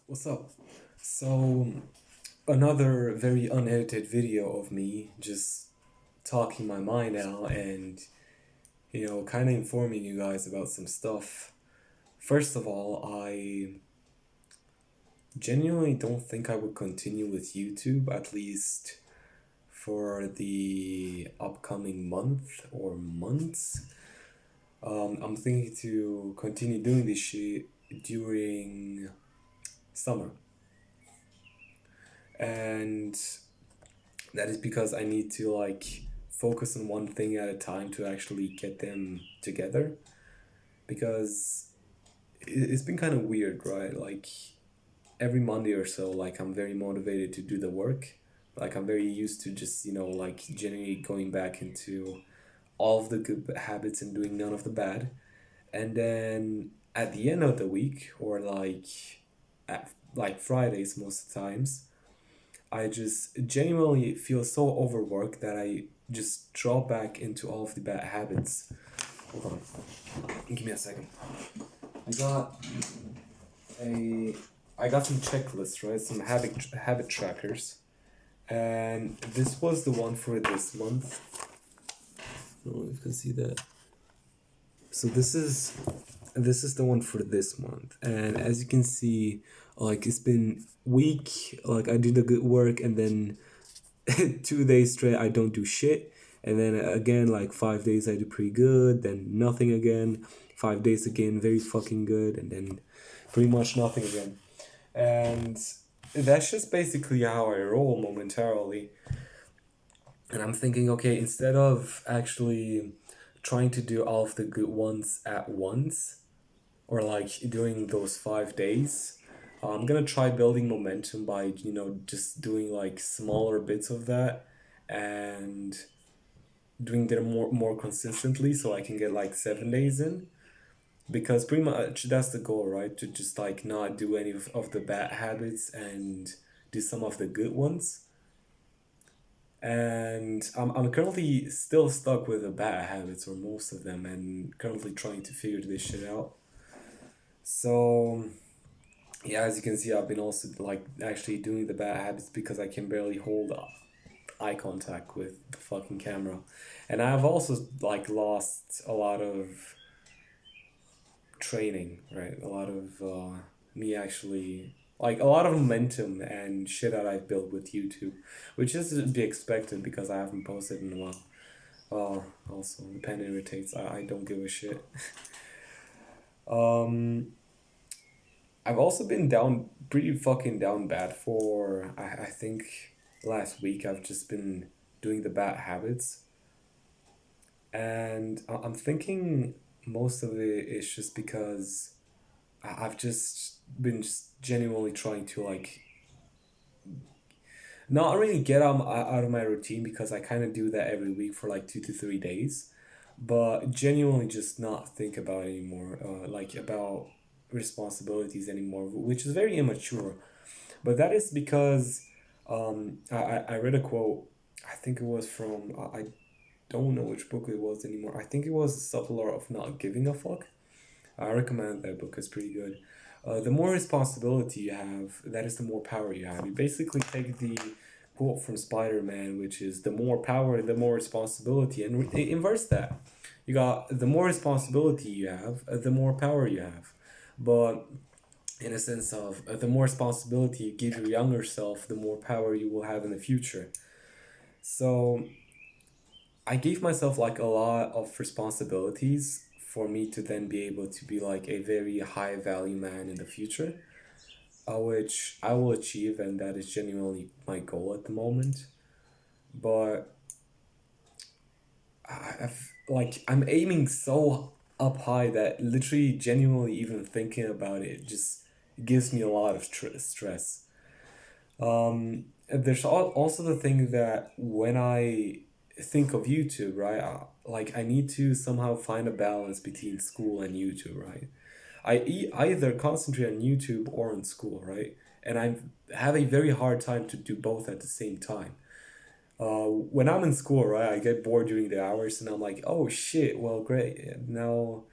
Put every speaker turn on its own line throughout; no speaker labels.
What's up? So, another very unedited video of me just talking my mind out and, kind of informing you guys about some stuff. First of all, I genuinely don't think I would continue with YouTube, at least for the upcoming month or months. I'm thinking to continue doing this shit during summer. And that is because I need to focus on one thing at a time to actually get them together because it's been kind of weird, right? Like every Monday or so, like I'm very motivated to do the work. Like I'm very used to just, generally going back into all of the good habits and doing none of the bad. And then at the end of the week or at Fridays most of the times, I just genuinely feel so overworked that I just drop back into all of the bad habits. Hold on. Give me a second. I got a I got some checklists, right? Some habit trackers. And this was the one for this month. I don't know if you can see that. So this is the one for this month. And as you can see, like it's been week, like I do the good work and then 2 days straight I don't do shit, and then again like 5 days I do pretty good, then nothing again, 5 days again very fucking good, and then pretty much nothing again. And that's just basically how I roll momentarily. And I'm thinking, okay, instead of actually trying to do all of the good ones at once, or like doing those 5 days, I'm gonna try building momentum by just doing like smaller bits of that and doing them more consistently so I can get like 7 days in, because pretty much that's the goal, right? To just like not do any of the bad habits and do some of the good ones. And I'm currently still stuck with the bad habits or most of them and currently trying to figure this shit out. So yeah, as you can see, I've been also like actually doing the bad habits because I can barely hold eye contact with the fucking camera. And I've also like lost a lot of training, right? A lot of me actually, like a lot of momentum and shit that I've built with YouTube, which is to be expected because I haven't posted in a while. Also, the pen irritates. I don't give a shit. Um, I've also been down, pretty fucking down bad for, I think last week I've just been doing the bad habits. And I'm thinking most of it is just because I've just been just genuinely trying to like not really get out of my routine because I kind of do that every week for like 2 to 3 days, but genuinely just not think about anymore, like about responsibilities anymore, which is very immature. But that is because I read a quote. I think it was from I don't know which book it was anymore. I think it was The Subtle Art of Not Giving a Fuck. I recommend that book. It's pretty good. The more responsibility you have, that is the more power you have. You basically take the quote from Spider-Man, which is the more power, the more responsibility, and inverse that. You got the more responsibility you have, the more power you have. But in a sense of the more responsibility you give your younger self, the more power you will have in the future. So I gave myself like a lot of responsibilities for me to then be able to be like a very high value man in the future, which I will achieve, and that is genuinely my goal at the moment. But I'm aiming so up high that literally, genuinely, even thinking about it just gives me a lot of stress. There's also the thing that when I think of YouTube, right, like I need to somehow find a balance between school and YouTube, right? Either concentrate on YouTube or on school, right? And I have a very hard time to do both at the same time. When I'm in school, right, I get bored during the hours and I'm like, oh shit, well, great. Now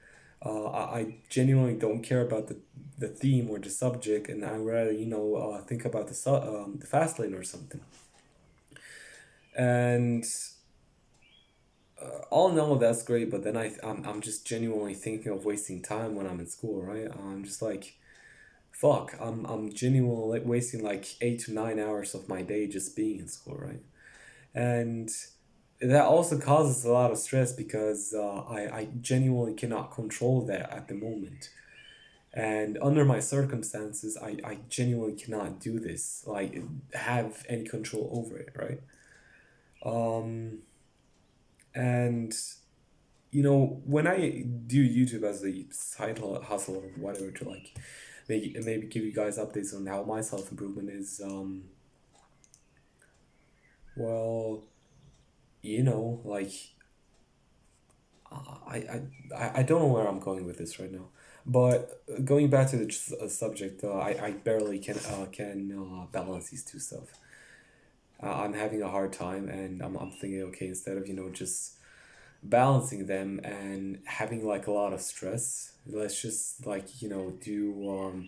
I genuinely don't care about the theme or the subject, and I rather think about the fast lane or something. And all in all, that's great. But then I'm just genuinely thinking of wasting time when I'm in school, right? I'm just like, fuck, I'm genuinely like wasting like 8 to 9 hours of my day just being in school, right? And that also causes a lot of stress because I genuinely cannot control that at the moment. And under my circumstances, I genuinely cannot do this, like have any control over it, right? Um, and when I do YouTube as a side hustle or whatever to like maybe give you guys updates on how my self improvement is, well, like I don't know where I'm going with this right now, but going back to the subject, I barely can balance these two stuff. I'm having a hard time, and I'm thinking, okay, instead of just balancing them and having like a lot of stress, let's just like do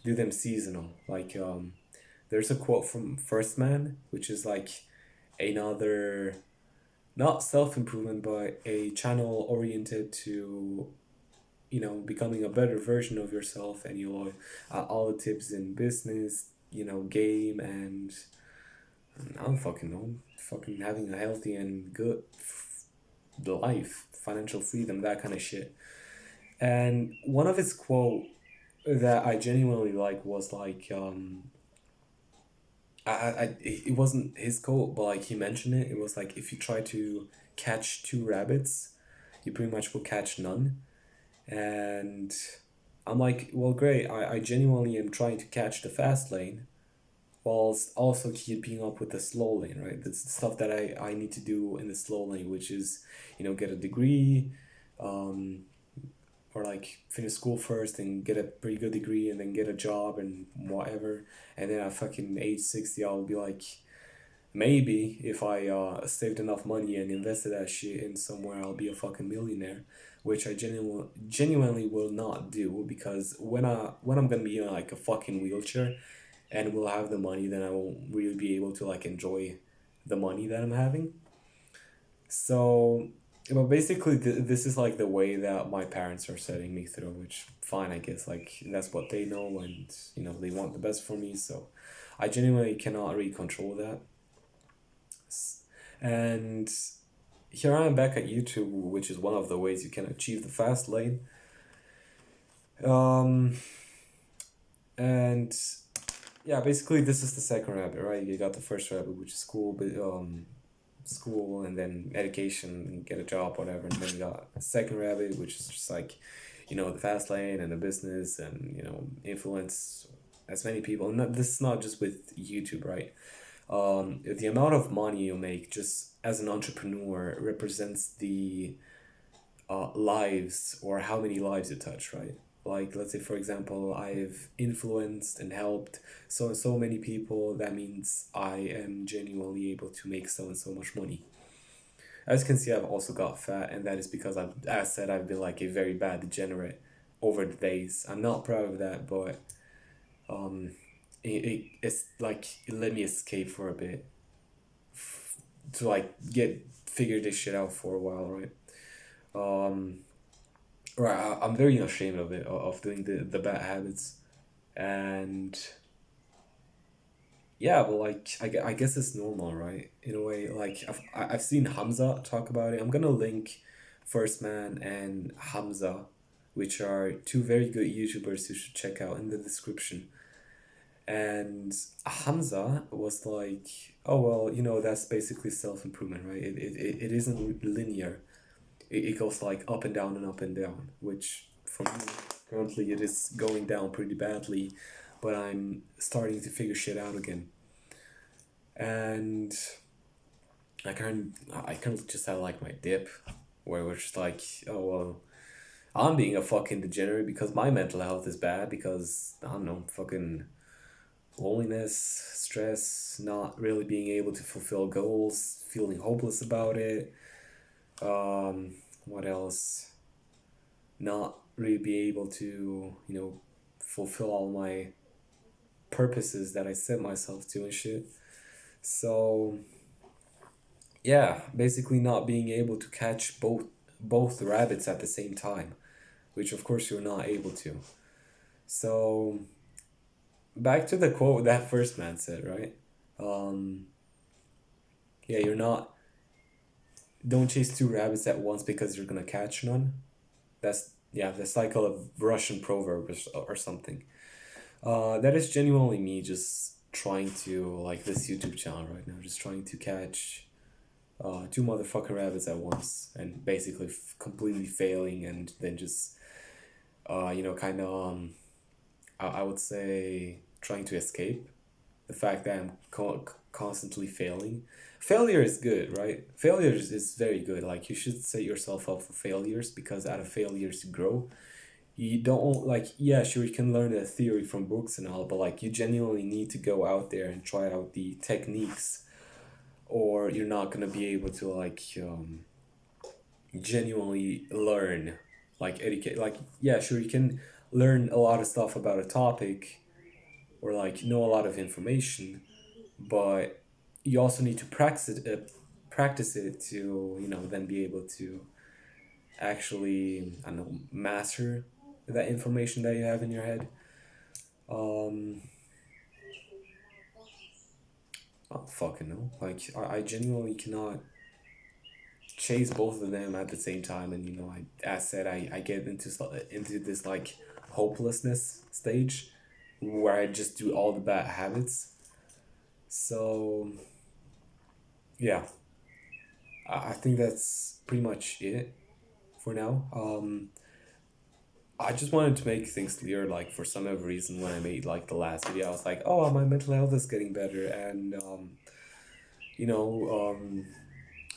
them seasonal. Like there's a quote from First Man, which is like another not self improvement, but a channel oriented to becoming a better version of yourself, and all the tips in business, game, and I don't fucking know, fucking having a healthy and good life, financial freedom, that kind of shit. And one of his quote that I genuinely like was like it wasn't his quote, but like he mentioned it. It was like, if you try to catch two rabbits, you pretty much will catch none. And I'm like, well, great. I genuinely am trying to catch the fast lane whilst also keeping up with the slow lane, right? That's the stuff that I need to do in the slow lane, which is, get a degree, um, or like finish school first and get a pretty good degree and then get a job and whatever. And then at fucking age 60, I'll be like, maybe if I saved enough money and invested that shit in somewhere, I'll be a fucking millionaire, which I genuinely will not do, because when I'm gonna be in like a fucking wheelchair and will have the money, then I won't really be able to like enjoy the money that I'm having. So, but basically, this is like the way that my parents are setting me through, which fine, I guess. Like that's what they know, and they want the best for me. So, I genuinely cannot really control that. And here I am back at YouTube, which is one of the ways you can achieve the fast lane. Um, and yeah, basically this is the second rabbit, right? You got the first rabbit, which is school, but school and then education and get a job, whatever. And then you got a second rabbit, which is just like, the fast lane and the business and influence as many people. And this is not just with YouTube, right? The amount of money you make just as an entrepreneur represents the lives, or how many lives you touch, right? Like, let's say, for example, I've influenced and helped so many people. That means I am genuinely able to make so and so much money. As you can see, I've also got fat, and that is because as said, I've been like a very bad degenerate over the days. I'm not proud of that, but um, it's like it let me escape for a bit to like get figure this shit out for a while, right? Um, right, I'm very ashamed of it, of doing the bad habits, and yeah, but like I guess it's normal, right? In a way, like I've seen Hamza talk about it. I'm gonna link First Man and Hamza, which are two very good YouTubers you should check out in the description. And Hamza was like, oh well, that's basically self improvement, right? It isn't linear. It goes like up and down and up and down, which for me currently it is going down pretty badly, but I'm starting to figure shit out again. And I kind of just had like my dip, where it was just like, oh well, I'm being a fucking degenerate because my mental health is bad, because I don't know, fucking loneliness, stress, not really being able to fulfill goals, feeling hopeless about it. What else? Not really be able to, fulfill all my purposes that I set myself to and shit. So yeah, basically not being able to catch both rabbits at the same time, which of course you're not able to. So back to the quote that first man said, right? Um, yeah, you're not. Don't chase two rabbits at once because you're gonna catch none. That's yeah, that's like a Russian proverb or something. That is genuinely me just trying to like this YouTube channel right now, just trying to catch two motherfucking rabbits at once and basically completely failing and then just kind of I would say trying to escape the fact that I'm constantly failing. Failure is good, right? Failure is very good. Like you should set yourself up for failures because out of failures you grow. You don't like yeah, sure you can learn a theory from books and all, but like you genuinely need to go out there and try out the techniques or you're not gonna be able to like genuinely learn like educate like yeah, sure you can learn a lot of stuff about a topic or like know a lot of information, but you also need to practice it to then be able to actually I don't know master that information that you have in your head. Um, I don't fucking know. Like I genuinely cannot chase both of them at the same time, and I as said I get into this like hopelessness stage where I just do all the bad habits. So yeah, I think that's pretty much it for now. I just wanted to make things clear. Like for some other reason, when I made like the last video, I was like, "Oh, my mental health is getting better," and you know,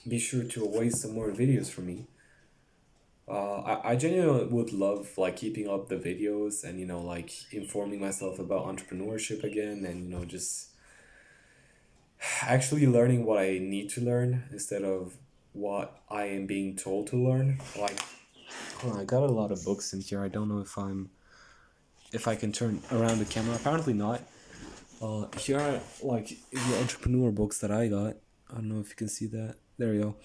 be sure to await some more videos from me. I genuinely would love like keeping up the videos and like informing myself about entrepreneurship again and just actually learning what I need to learn instead of what I am being told to learn. Like, hold on, I got a lot of books in here. I don't know if I can turn around the camera. Apparently not. Here are like the entrepreneur books that I got. I don't know if you can see that. There you go.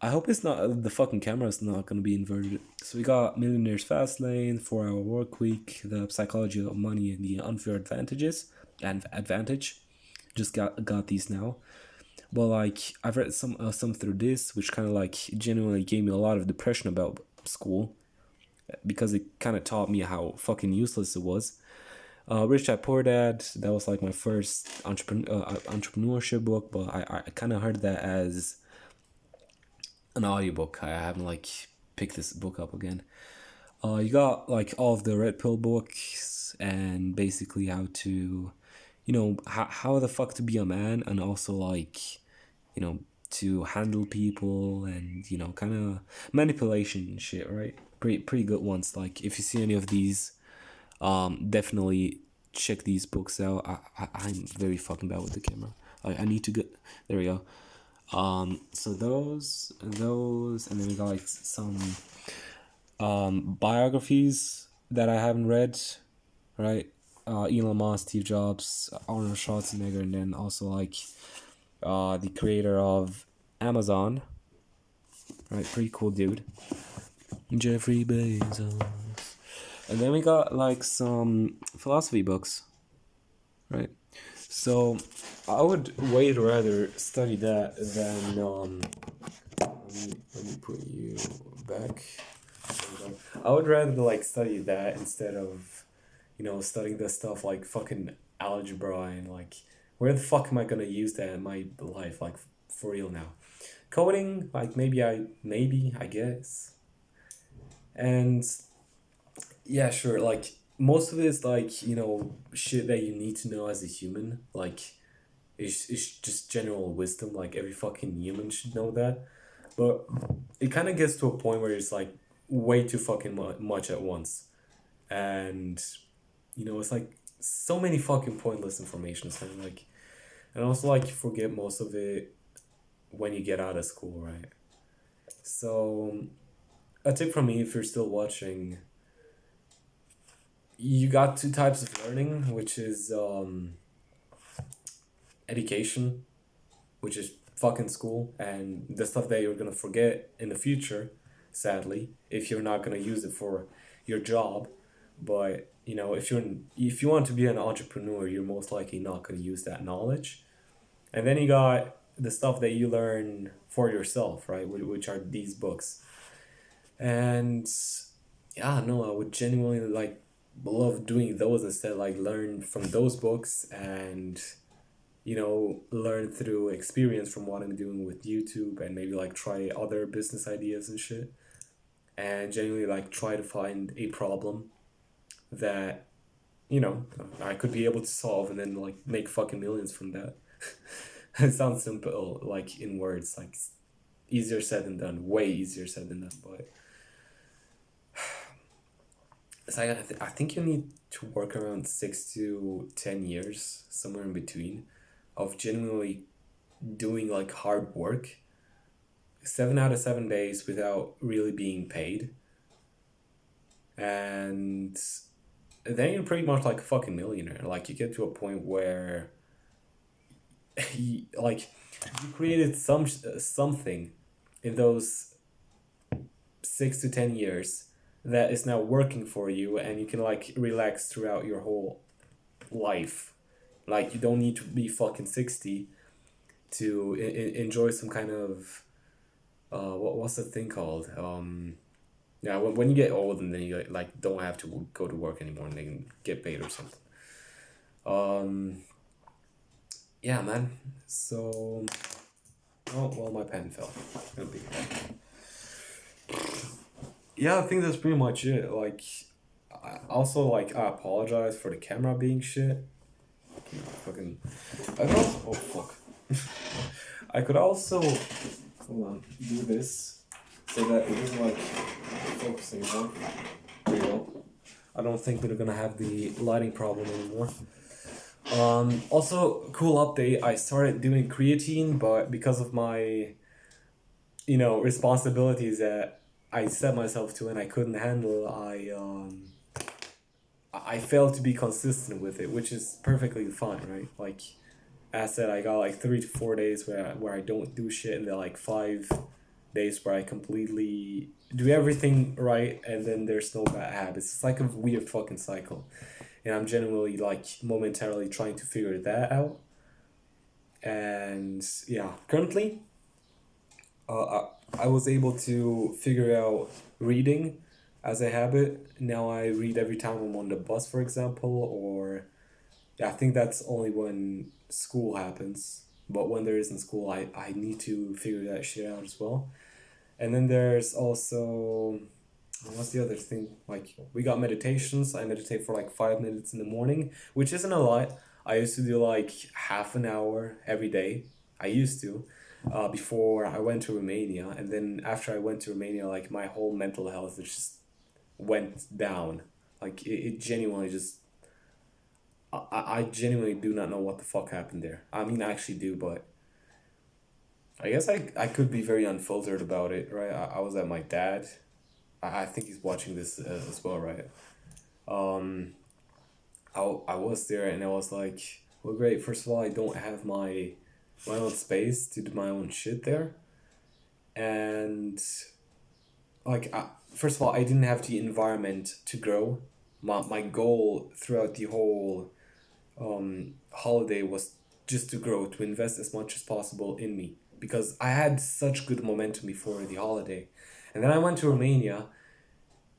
I hope it's not the fucking camera's not gonna be inverted. So we got Millionaire's Fast Lane, 4 Hour Work Week, The Psychology of Money and the Unfair Advantages and Advantage. Just got these now. But like I've read some through this, which kind of like genuinely gave me a lot of depression about school because it kind of taught me how fucking useless it was. Rich Dad Poor Dad, that was like my first entrepreneurship book, but I kind of heard that as an audiobook. I haven't like picked this book up again. You got like all of the Red Pill books and basically how to, how the fuck to be a man and also like, to handle people and kind of manipulation and shit, right? Pretty good ones. Like if you see any of these, definitely check these books out. I'm very fucking bad with the camera. I need to get there we go. So those, and then we got like some biographies that I haven't read, right? Elon Musk, Steve Jobs, Arnold Schwarzenegger, and then also like the creator of Amazon, right? Pretty cool dude, Jeffrey Bezos. And then we got like some philosophy books, right? So I would way rather study that than let me put you back. I would rather like study that instead of studying the stuff like fucking algebra and like where the fuck am I gonna use that in my life like for real now. Coding like maybe I guess. And yeah, sure, like most of it is like shit that you need to know as a human, like it's just general wisdom, like every fucking human should know that. But it kind of gets to a point where it's like way too fucking much at once, and it's like so many fucking pointless information. So like, and also like you forget most of it when you get out of school, right? So a tip from me if you're still watching, you got two types of learning, which is education, which is fucking school, and the stuff that you're gonna forget in the future, sadly, if you're not gonna use it for your job. But if you want to be an entrepreneur, you're most likely not gonna use that knowledge. And then you got the stuff that you learn for yourself, right? Which are these books. And yeah, no, I would genuinely like love doing those instead, like learn from those books and learn through experience from what I'm doing with YouTube, and maybe like try other business ideas and shit, and genuinely like try to find a problem that you know I could be able to solve, and then like make fucking millions from that. It sounds simple, like in words, like easier said than done, way easier said than done, but it's like I think you need to work around 6 to 10 years, somewhere in between, of genuinely doing like hard work 7 out of 7 days without really being paid, and then you're pretty much like a fucking millionaire. Like you get to a point where like you created something in those 6 to 10 years that is now working for you, and you can like relax throughout your whole life. Like you don't need to be fucking 60 to enjoy some kind of what's the thing called? Yeah, when you get old and then you like don't have to go to work anymore and then get paid or something. Um, yeah, man. So, oh well, my pen fell. It'll be. Yeah, I think that's pretty much it. Like, I apologize for the camera being shit. Fucking, I could also, oh fuck. I could also, hold on, do this so that it doesn't like focus anymore. There you go. I don't think we're gonna have the lighting problem anymore. Also, cool update. I started doing creatine, but because of my, responsibilities that I set myself to and I couldn't handle, I failed to be consistent with it, which is perfectly fine, right? Like, as I said, I got like 3 to 4 days where I don't do shit, and then like 5 days where I completely do everything right, and then there's no bad habits. It's like a weird fucking cycle, and I'm genuinely like momentarily trying to figure that out. And yeah, currently, I was able to figure out reading as a habit. Now I read every time I'm on the bus, for example, or yeah, I think that's only when school happens. But when there isn't school, I need to figure that shit out as well. And then there's also, what's the other thing? Like, we got meditations. I meditate for like 5 minutes in the morning, which isn't a lot. I used to do like half an hour every day. I used to, before I went to Romania. And then after I went to Romania, like my whole mental health just went down. Like, it genuinely just, I genuinely do not know what the fuck happened there. I mean, I actually do, but I guess I could be very unfiltered about it, right? I was at my dad. I think he's watching this as well, right? Um, I was there and I was like, well, great. First of all, I don't have my own space to do my own shit there, and like, first of all, I didn't have the environment to grow. My goal throughout the whole holiday was just to grow, to invest as much as possible in me, because I had such good momentum before the holiday. And then I went to Romania,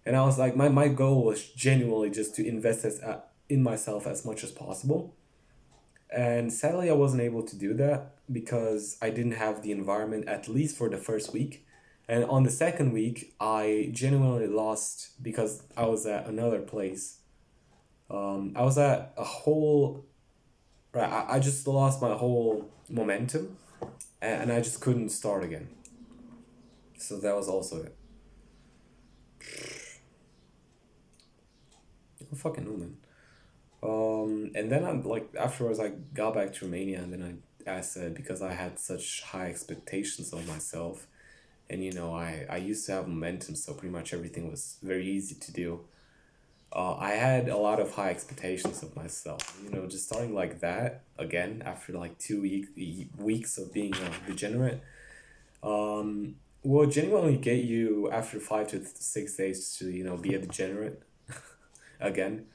and I was like, my goal was genuinely just to invest in myself as much as possible. And sadly, I wasn't able to do that because I didn't have the environment, at least for the first week. And on the second week, I genuinely lost because I was at another place. I was at a whole, right, I just lost my whole momentum, and I just couldn't start again. So that was also it. I don't fucking know, man. And then I'm like, afterwards, I got back to Romania, and then I said, because I had such high expectations of myself, and I used to have momentum, so pretty much everything was very easy to do. I had a lot of high expectations of myself. You know, just starting like that again after like 2 weeks of being a degenerate will genuinely get you after 5 to 6 days to, you know, be a degenerate again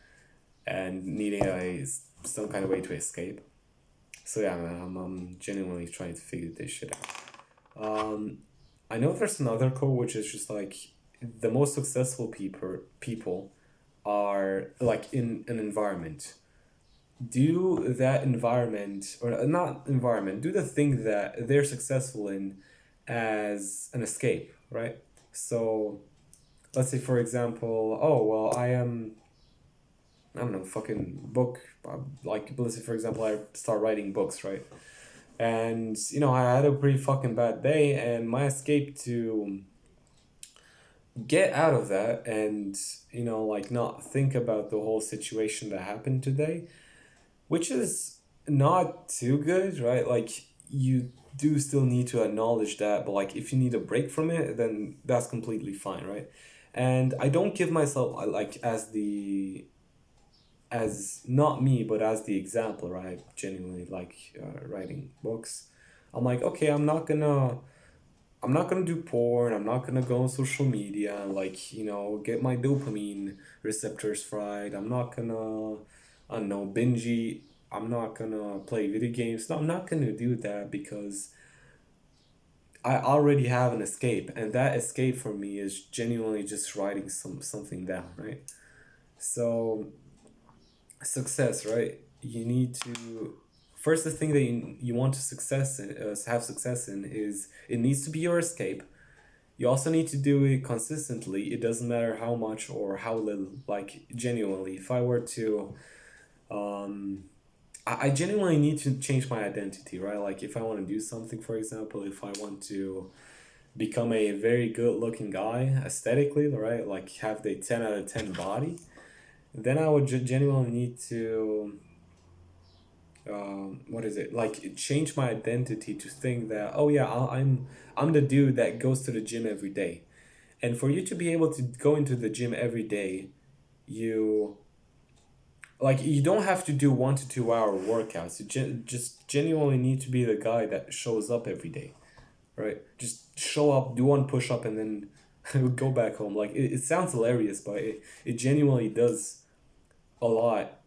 and needing some kind of way to escape. So yeah, man, I'm genuinely trying to figure this shit out. I know there's another quote which is just like the most successful people are like in an environment. Do that environment or not environment, do the thing that they're successful in as an escape, right? So let's say for example, oh well, I don't know, fucking book, like let's say for example I start writing books, right? And you know I had a pretty fucking bad day, and my escape to get out of that and, you know, like not think about the whole situation that happened today, which is not too good, right? Like you do still need to acknowledge that, but like if you need a break from it, then that's completely fine, right? And I don't give myself like as not me, but as the example, right? I genuinely like writing books. I'm like, okay, I'm not gonna do porn. I'm not gonna go on social media and like, you know, get my dopamine receptors fried. I'm not gonna, I don't know, binge eat. I'm not gonna play video games. No, I'm not gonna do that because I already have an escape, and that escape for me is genuinely just writing something down, right? So success, right? You need to first the thing that you want to have success in is it needs to be your escape. You also need to do it consistently. It doesn't matter how much or how little. Like genuinely, if I were to, um, I genuinely need to change my identity, right? Like if I want to do something, for example, if I want to become a very good looking guy aesthetically, right? Like have the 10 out of 10 body, then I would genuinely need to, what is it? Like change my identity to think that, oh yeah, I'm the dude that goes to the gym every day. And for you to be able to go into the gym every day, you like you don't have to do 1 to 2 hour workouts. You just genuinely need to be the guy that shows up every day, right? Just show up, do one push up, and then go back home. Like it sounds hilarious, but it genuinely does a lot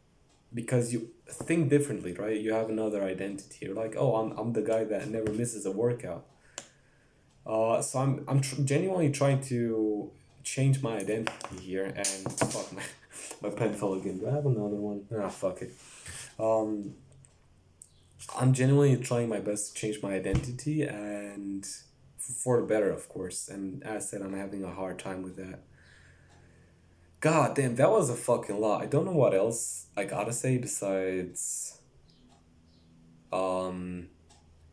because you think differently, right? You have another identity. You're like, oh, I'm the guy that never misses a workout. So genuinely trying to change my identity here, and fuck my pen fell again. Do I have another one? Ah, fuck it. Um, I'm genuinely trying my best to change my identity and for the better, of course. And as I said, I'm having a hard time with that. God damn, that was a fucking lot. I don't know what else I gotta say besides um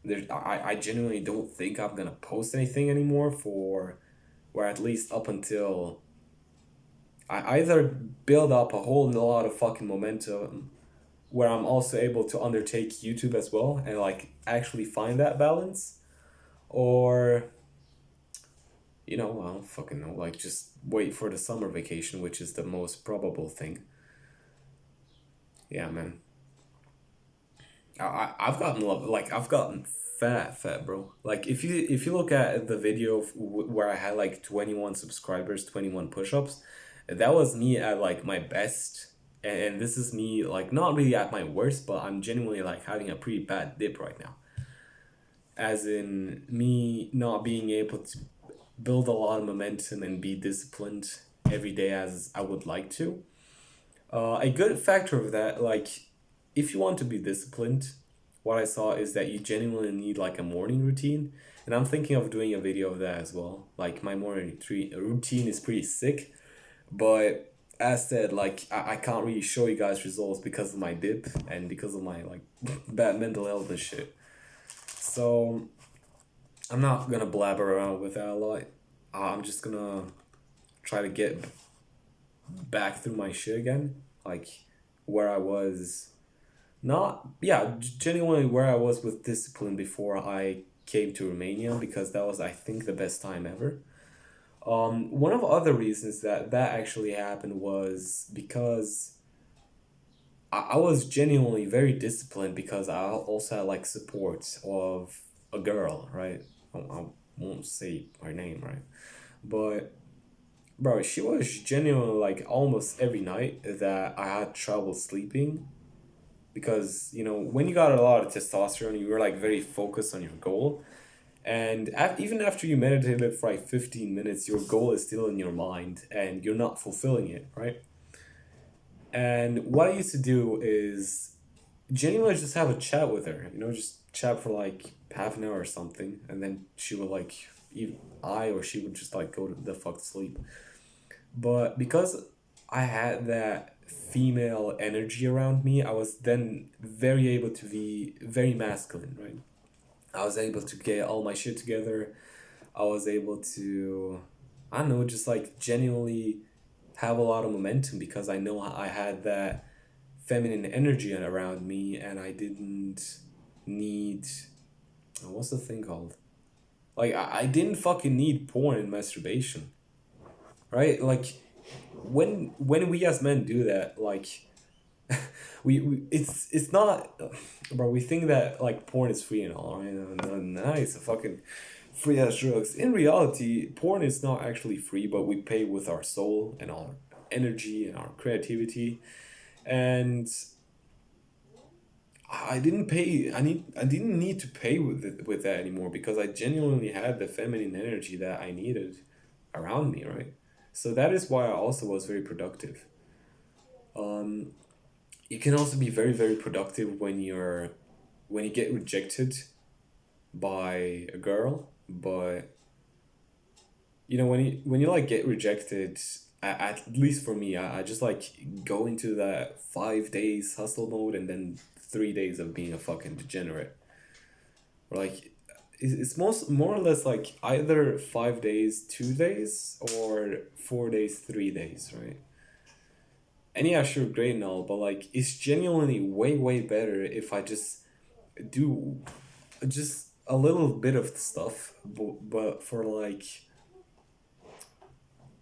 I genuinely don't think I'm gonna post anything anymore for, or at least up until I either build up a whole lot of fucking momentum where I'm also able to undertake YouTube as well and like actually find that balance, or you know, I don't fucking know, like just wait for the summer vacation, which is the most probable thing. Yeah, man. I've gotten like I've gotten fat, bro. Like if you look at the video where I had like 21 subscribers, 21 push-ups, that was me at like my best. And this is me like not really at my worst, but I'm genuinely like having a pretty bad dip right now. As in me not being able to build a lot of momentum and be disciplined every day as I would like to. A good factor of that, like, if you want to be disciplined, what I saw is that you genuinely need like a morning routine, and I'm thinking of doing a video of that as well. Like my morning routine is pretty sick, but as said, like I can't really show you guys results because of my dip and because of my like bad mental health and shit. So I'm not gonna blabber around with that a lot. I'm just gonna try to get back through my shit again, like where I was not, yeah, genuinely where I was with discipline before I came to Romania, because that was, I think, the best time ever. One of the other reasons that that actually happened was because I was genuinely very disciplined because I also had like support of a girl, right? I won't say her name, right? But bro, she was genuinely like almost every night that I had trouble sleeping because when you got a lot of testosterone, you were like very focused on your goal, and even after you meditated for like 15 minutes, your goal is still in your mind and you're not fulfilling it, right? And what I used to do is genuinely just have a chat with her, just chat for like half an hour or something, and then she would like, I or she would just like go to the fuck to sleep. But because I had that female energy around me, I was then very able to be very masculine, right? I was able to get all my shit together. I was able to, I don't know, just like genuinely have a lot of momentum because I know I had that feminine energy around me and I didn't need, what's the thing called? Like, I didn't fucking need porn and masturbation, right? Like, when we as men do that, like, we it's not, bro, we think that like porn is free and all, right? Nice, a fucking free ass drugs. In reality, porn is not actually free, but we pay with our soul and our energy and our creativity. And I didn't need to pay with that anymore because I genuinely had the feminine energy that I needed around me, right? So that is why I also was very productive. Um, you can also be very, very productive when you get rejected by a girl, but when you like get rejected, at least for me, I just like go into that 5 days hustle mode and then 3 days of being a fucking degenerate. Or like it's most more or less like either 5 days, 2 days, or 4 days, 3 days, right? And yeah, sure, great and all, but like it's genuinely way, way better if I just do just a little bit of stuff, but for like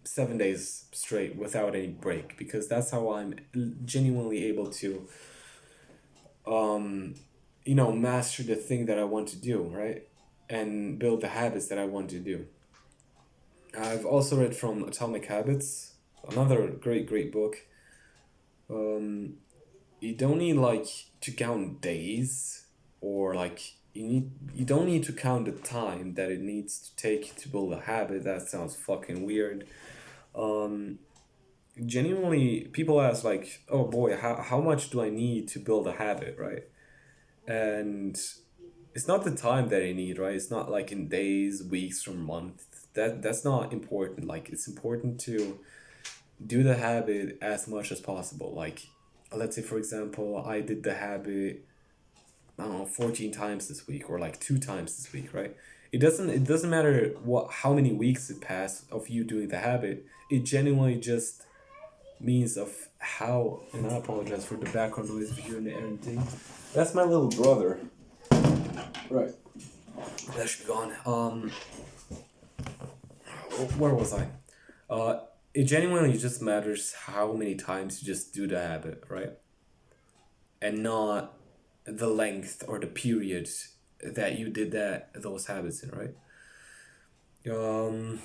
7 days straight without any break, because that's how I'm genuinely able to, um, master the thing that I want to do, right? And build the habits that I want to do. I've also read from Atomic Habits, another great, great book. Um, you don't need like to count days or like you don't need to count the time that it needs to take to build a habit. That sounds fucking weird. Um, Genuinely, people ask like, "Oh boy, how much do I need to build a habit?" Right? And it's not the time that I need, right? It's not like in days, weeks, or months. That's not important. Like it's important to do the habit as much as possible. Like, let's say for example, I did the habit, I don't know, 14 times this week or like 2 times this week, right? It doesn't matter what how many weeks it passed of you doing the habit. It genuinely just means of how, and I apologize for the background noise if you hear anything. That's my little brother. Right. That should be gone. Where was I? Uh, it genuinely just matters how many times you just do the habit, right? And not the length or the period that you did those habits in, right? Um,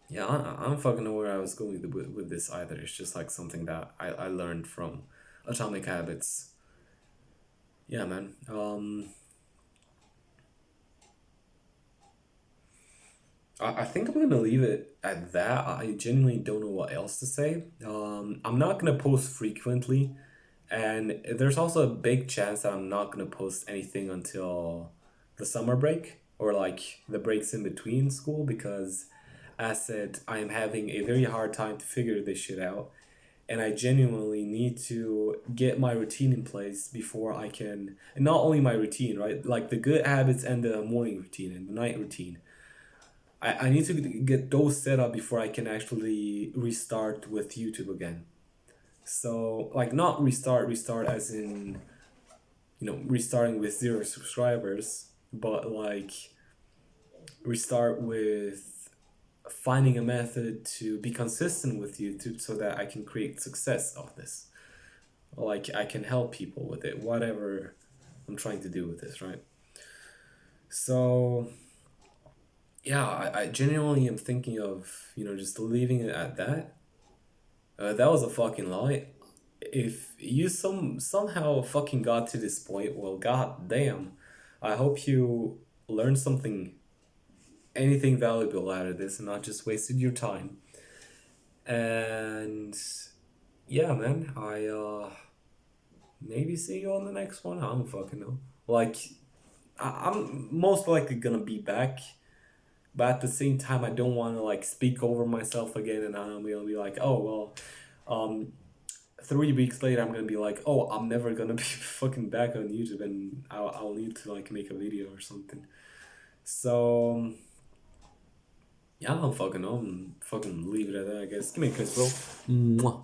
yeah, I don't fucking know where I was going with this either. It's just like something that I learned from Atomic Habits. Yeah, man. I think I'm gonna leave it at that. I genuinely don't know what else to say. I'm not gonna post frequently, and there's also a big chance that I'm not gonna post anything until the summer break or like the breaks in between school because, as said, I am having a very hard time to figure this shit out, and I genuinely need to get my routine in place before I can. And not only my routine, right? Like the good habits and the morning routine and the night routine. I need to get those set up before I can actually restart with YouTube again. So like not restart as in restarting with zero subscribers, but like restart with finding a method to be consistent with YouTube so that I can create success of this. Like I can help people with it, whatever I'm trying to do with this, right? So yeah, I genuinely am thinking of, just leaving it at that. That was a fucking lie. If you somehow fucking got to this point, well, god damn. I hope you learned something, anything valuable out of this, and not just wasted your time. And yeah, man, I maybe see you on the next one. I don't fucking know. Like, I'm most likely gonna be back, but at the same time, I don't want to like speak over myself again, and I'm gonna be like, oh well, 3 weeks later, I'm gonna be like, oh, I'm never gonna be fucking back on YouTube, and I'll need to like make a video or something. So yeah, I don't fucking know. I'm fucking leave it at that, I guess. Give me a kiss, bro. Mwah.